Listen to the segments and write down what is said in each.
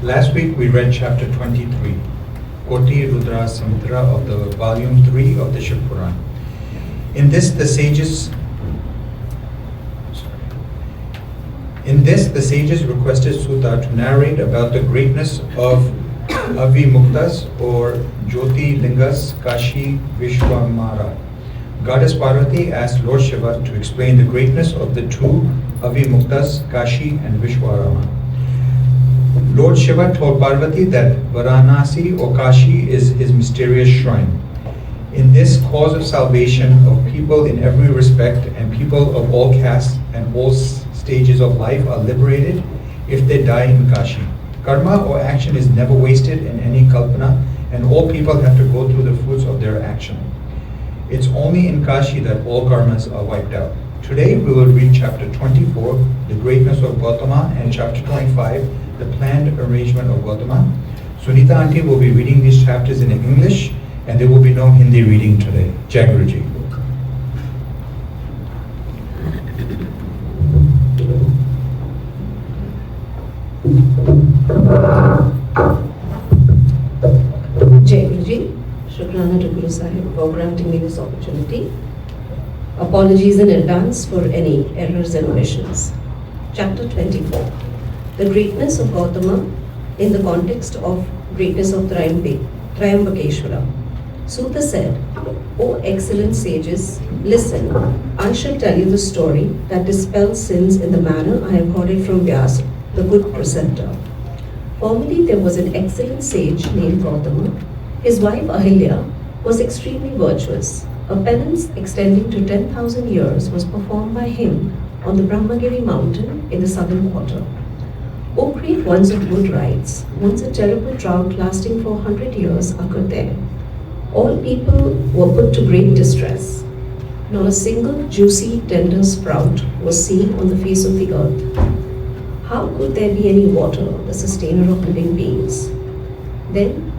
Last week we read chapter 23, KotiRudrasamhita of the volume 3 of the Shivpuran. In this, the sages requested Suta to narrate about the greatness of Avimuktas or Jyoti Lingas Kashi Vishwamara. Goddess Parvati asked Lord Shiva to explain the greatness of the two Avimuktas, Kashi and Vishwarama. Lord Shiva told Parvati that Varanasi or Kashi is his mysterious shrine. In this cause of salvation of people in every respect, and people of all castes and all stages of life are liberated if they die in Kashi. Karma or action is never wasted in any kalpana, and all people have to go through the fruits of their action. It's only in Kashi that all karmas are wiped out. Today we will read chapter 24, the greatness of Gautama, and chapter 25, the planned arrangement of Gautama. Sunita Auntie will be reading these chapters in English, and there will be no Hindi reading today. Jai Guruji. Jai Guruji. Shukrana to Guru Sahib for granting me this opportunity. Apologies in advance for any errors and omissions. Chapter 24. The greatness of Gautama in the context of greatness of Triambakeshwara. Suta said, O excellent sages, listen, I shall tell you the story that dispels sins in the manner I have got it from Vyasa, the good preceptor. Formerly there was an excellent sage named Gautama. His wife Ahilya was extremely virtuous. A penance extending to 10,000 years was performed by him on the Brahmagiri mountain in the southern quarter. O great ones of good rites, once a terrible drought lasting for 100 years occurred there. All people were put to great distress. Not a single juicy, tender sprout was seen on the face of the earth. How could there be any water, the sustainer of living beings? Then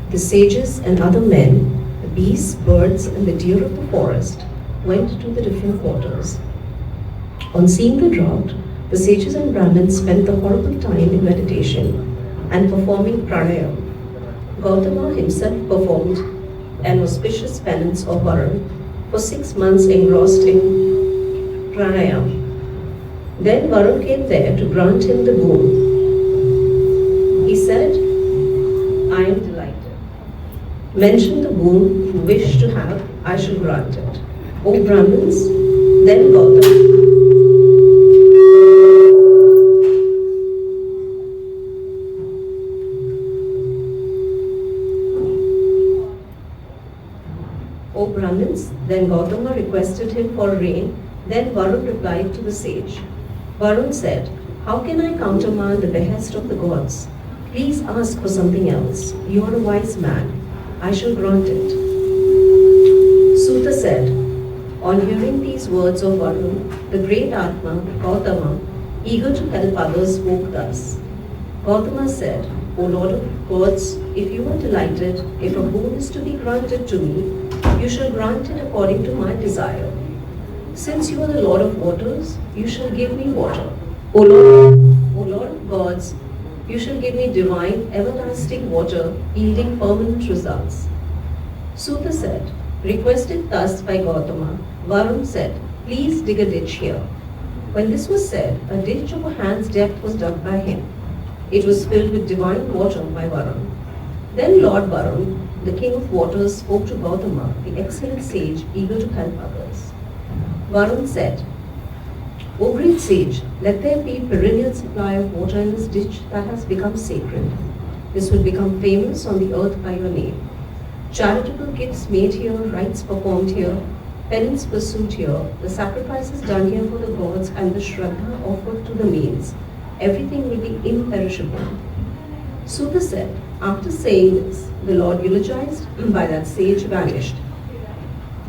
the sages and other men, the beasts, birds, and the deer of the forest went to the different quarters. On seeing the drought, the sages and Brahmins spent the horrible time in meditation and performing pranayam. Gautama himself performed an auspicious penance of Varun for 6 months engrossed in pranayam. Then Varun came there to grant him the boon. He said, I am delighted. Mention the boon you wish to have, I shall grant it. O Brahmins, then Gautama. O Brahmins, then Gautama requested him for rain. Then Varun replied to the sage. Varun said, how can I countermand the behest of the gods? Please ask for something else. You are a wise man. I shall grant it. Suta said, on hearing these words of Varun, the great Atma, Gautama, eager to help others, spoke thus. Gautama said, O Lord of gods, if you are delighted, if a boon is to be granted to me, you shall grant it according to my desire. Since you are the Lord of waters, you shall give me water. O Lord of gods, you shall give me divine, everlasting water, yielding permanent results. Suta said, requested thus by Gautama, Varun said, please dig a ditch here. When this was said, a ditch of a hand's depth was dug by him. It was filled with divine water by Varun. Then Lord Varun, the king of waters, spoke to Gautama, the excellent sage, eager to help others. Varun said, O great sage, let there be perennial supply of water in this ditch that has become sacred. This will become famous on the earth by your name. Charitable gifts made here, rites performed here, penance pursued here, the sacrifices done here for the gods, and the shraddha offered to the mains. Everything will be imperishable. Suta said, after saying this, the Lord eulogized by that sage vanished.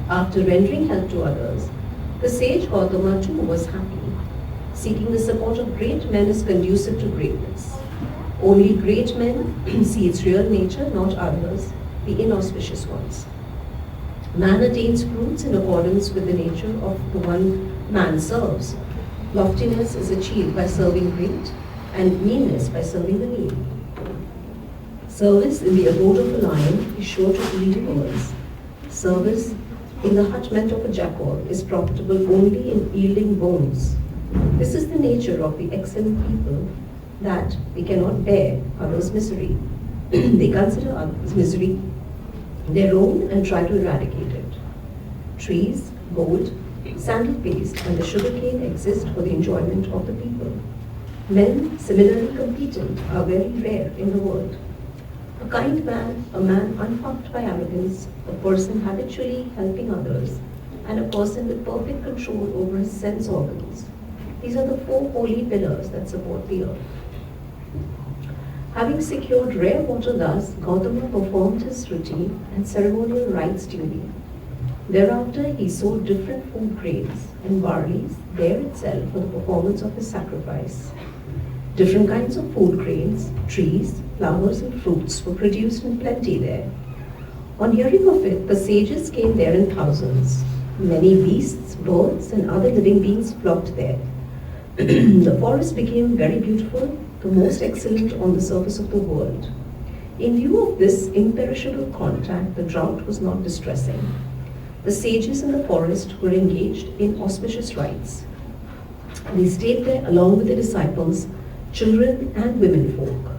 After rendering help to others, the sage Gautama too was happy. Seeking the support of great men is conducive to greatness. Only great men see its real nature, not others, the inauspicious ones. Man attains fruits in accordance with the nature of the one man serves. Loftiness is achieved by serving great, and meanness by serving the mean. Service in the abode of a lion is sure to yield pearls. Service in the hutment of a jackal is profitable only in yielding bones. This is the nature of the excellent people, that they cannot bear others' misery. They consider others' misery their own and try to eradicate it. Trees, gold, sandal paste, and the sugarcane exist for the enjoyment of the people. Men, similarly competent, are very rare in the world. A kind man, a man unpuffed by arrogance, a person habitually helping others, and a person with perfect control over his sense organs. These are the four holy pillars that support the earth. Having secured rare water thus, Gautama performed his routine and ceremonial rites duly. Thereafter he sowed different food grains and barleys there itself for the performance of his sacrifice. Different kinds of food grains, trees, flowers and fruits were produced in plenty there. On hearing of it, the sages came there in thousands. Many beasts, birds and other living beings flocked there. The forest became very beautiful, the most excellent on the surface of the world. In view of this imperishable contact, the drought was not distressing. The sages in the forest were engaged in auspicious rites. They stayed there along with the disciples, children and women folk.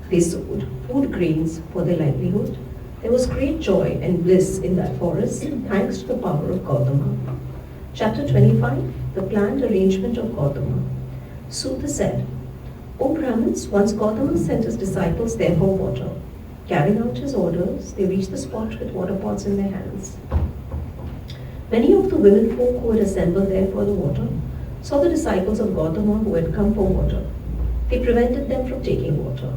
They sowed food grains for their livelihood. There was great joy and bliss in that forest, thanks to the power of Gautama. Chapter 25, the planned arrangement of Gautama. Suta said, O Brahmins, once Gautama sent his disciples there for water. Carrying out his orders, they reached the spot with water pots in their hands. Many of the women folk who had assembled there for the water saw the disciples of Gautama who had come for water. They prevented them from taking water.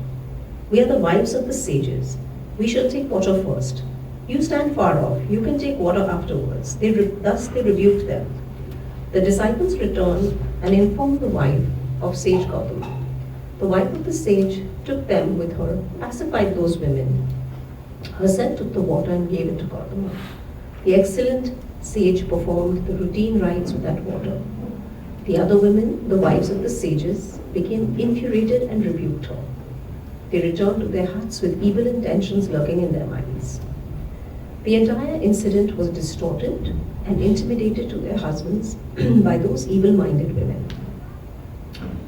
We are the wives of the sages. We shall take water first. You stand far off. You can take water afterwards. Thus they rebuked them. The disciples returned and informed the wife of sage Gautama. The wife of the sage took them with her, pacified those women. Herself took the water and gave it to Gautama. The excellent sage performed the routine rites with that water. The other women, the wives of the sages, became infuriated and rebuked her. They returned to their huts with evil intentions lurking in their minds. The entire incident was distorted and intimidated to their husbands by those evil-minded women.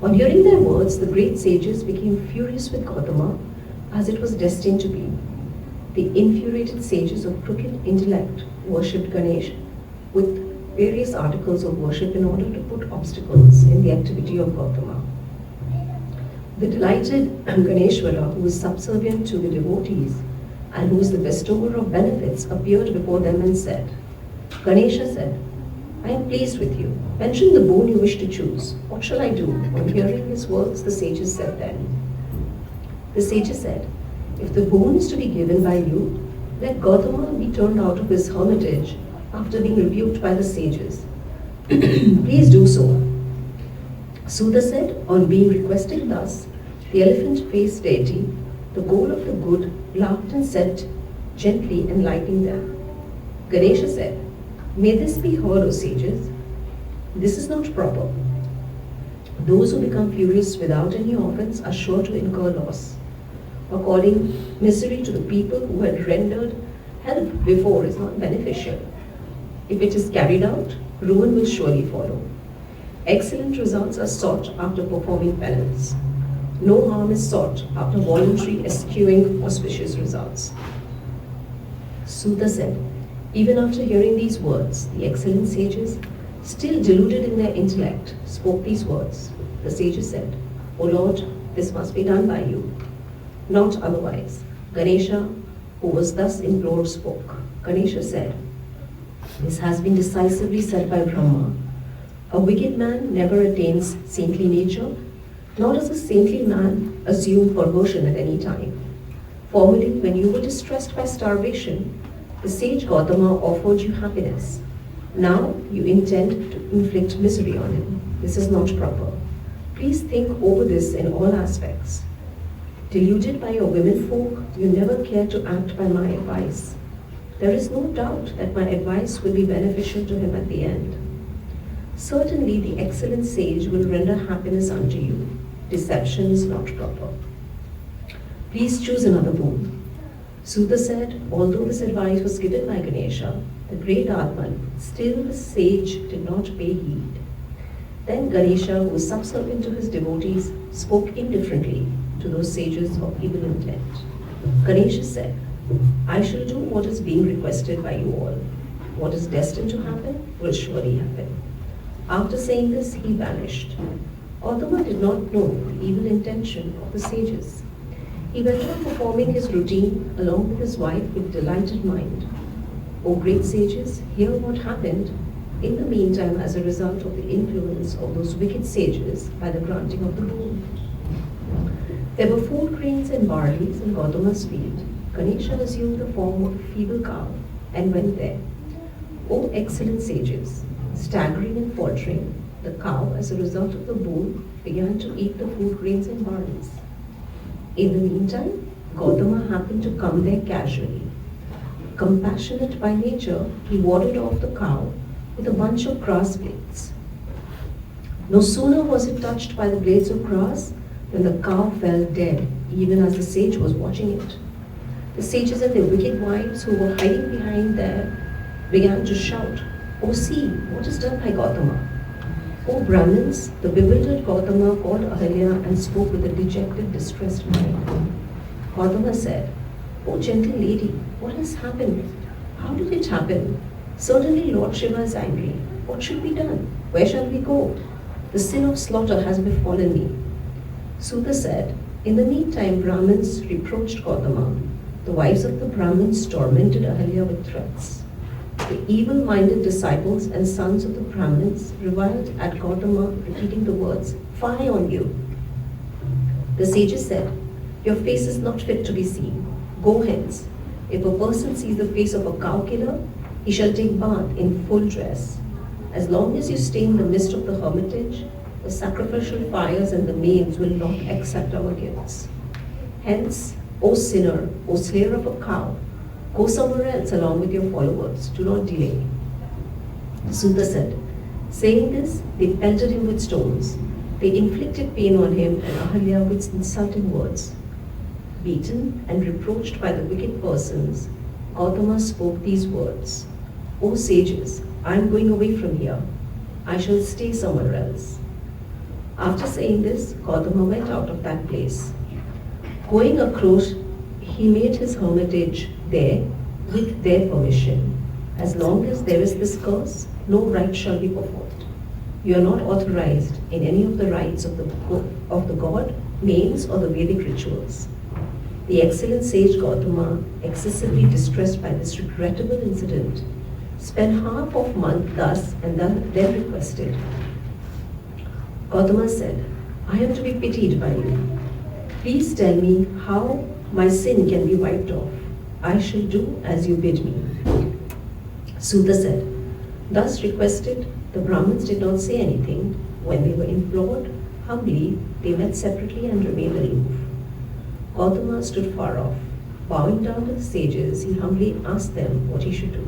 On hearing their words, the great sages became furious with Gautama, as it was destined to be. The infuriated sages of crooked intellect worshipped Ganesha with various articles of worship in order to put obstacles in the activity of Gautama. The delighted Ganeshwara, who is subservient to the devotees and who is the bestower of benefits, appeared before them and said, Ganesha said, I am pleased with you. Mention the boon you wish to choose. What shall I do? On hearing his words, the sages said then. The sages said, if the boon is to be given by you, let Gautama be turned out of his hermitage after being rebuked by the sages. Please do so. Suta said, on being requested thus, the elephant-faced deity, the goal of the good, laughed and said, gently enlightening them. Ganesha said, may this be heard, O sages. This is not proper. Those who become furious without any offense are sure to incur loss. According misery to the people who had rendered help before is not beneficial. If it is carried out, ruin will surely follow. Excellent results are sought after performing penance. No harm is sought after voluntary eschewing auspicious results. Suta said, even after hearing these words, the excellent sages, still deluded in their intellect, spoke these words. The sages said, O Lord, this must be done by you, not otherwise. Ganesha, who was thus implored, spoke. Ganesha said, this has been decisively said by Brahma. A wicked man never attains saintly nature, nor does a saintly man assume perversion at any time. Formerly, when you were distressed by starvation, the sage Gautama offered you happiness. Now you intend to inflict misery on him. This is not proper. Please think over this in all aspects. Deluded by your women folk, you never care to act by my advice. There is no doubt that my advice will be beneficial to him at the end. Certainly the excellent sage will render happiness unto you. Deception is not proper. Please choose another boon. Suta said, although this advice was given by Ganesha, the great Atman, still the sage did not pay heed. Then Ganesha, who was subservient to his devotees, spoke indifferently to those sages of evil intent. Ganesha said, I shall do what is being requested by you all. What is destined to happen will surely happen. After saying this, he vanished. Gautama did not know the evil intention of the sages. He went on performing his routine along with his wife with delighted mind. O great sages, hear what happened in the meantime as a result of the influence of those wicked sages by the granting of the boon. There were 4 grains and barleys in Gautama's field. Ganesha assumed the form of a feeble cow and went there. O excellent sages, staggering and faltering, the cow, as a result of the boon, began to eat the 4 grains and barleys. In the meantime, Gautama happened to come there casually. Compassionate by nature, he warded off the cow with a bunch of grass blades. No sooner was it touched by the blades of grass than the cow fell dead, even as the sage was watching it. The sages and their wicked wives who were hiding behind there began to shout, Oh, see, what is done by Gautama? O Brahmins, the bewildered Gautama called Ahalya and spoke with a dejected, distressed mind. Gautama said, O gentle lady, what has happened? How did it happen? Certainly Lord Shiva is angry. What should be done? Where shall we go? The sin of slaughter has befallen me. Suta said, In the meantime, Brahmins reproached Gautama. The wives of the Brahmins tormented Ahalya with threats. The evil-minded disciples and sons of the Brahmins reviled at Gautama, repeating the words, Fie on you! The sages said, Your face is not fit to be seen. Go hence. If a person sees the face of a cow killer, he shall take bath in full dress. As long as you stay in the midst of the hermitage, the sacrificial fires and the maids will not accept our gifts. Hence, O sinner, O slayer of a cow, go somewhere else along with your followers. Do not delay. Suta said, saying this, they pelted him with stones. They inflicted pain on him and Ahalya with insulting words. Beaten and reproached by the wicked persons, Gautama spoke these words, O sages, I am going away from here. I shall stay somewhere else. After saying this, Gautama went out of that place. Going across, he made his hermitage there with their permission. As long as there is this curse, no rite shall be performed. You are not authorized in any of the rites of the god, names, or the Vedic rituals. The excellent sage Gautama, excessively distressed by this regrettable incident, spent half of a month thus and then requested. Gautama said, I am to be pitied by you. Please tell me how my sin can be wiped off. I shall do as you bid me. Suta said, thus requested, the Brahmins did not say anything. When they were implored, humbly, they met separately and remained aloof. Gautama stood far off. Bowing down to the sages, he humbly asked them what he should do.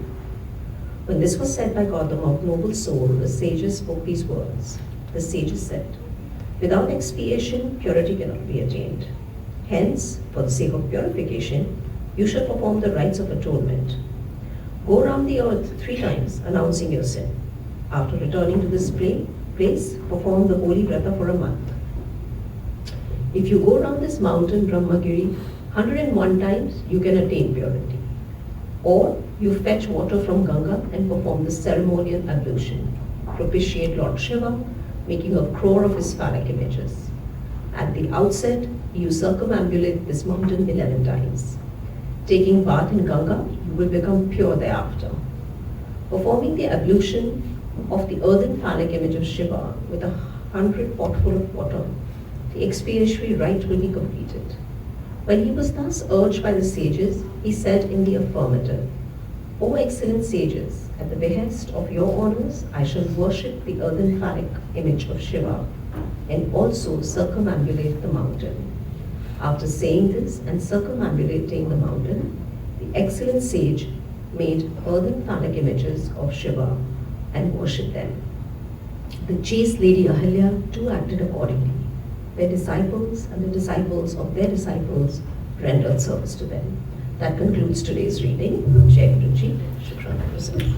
When this was said by Gautama of noble soul, the sages spoke these words. The sages said, without expiation, purity cannot be attained. Hence, for the sake of purification, you shall perform the rites of atonement. Go round the earth 3 times, announcing your sin. After returning to this place, perform the holy vrata for a month. If you go round this mountain, Brahmagiri, 101 times, you can attain purity. Or you fetch water from Ganga and perform the ceremonial ablution. Propitiate Lord Shiva, making a crore of his phallic images. At the outset, you circumambulate this mountain 11 times. Taking bath in Ganga, you will become pure thereafter. Performing the ablution of the earthen phallic image of Shiva with 100 potful of water, the expiatory rite will be completed. When he was thus urged by the sages, he said in the affirmative, O excellent sages, at the behest of your honors, I shall worship the earthen phallic image of Shiva and also circumambulate the mountain. After saying this and circumambulating the mountain, the excellent sage made earthen phallic images of Shiva and worshipped them. The chaste lady Ahalya too acted accordingly. Their disciples and the disciples of their disciples rendered service to them. That concludes today's reading. Jai Guruji, Shukran Guruji.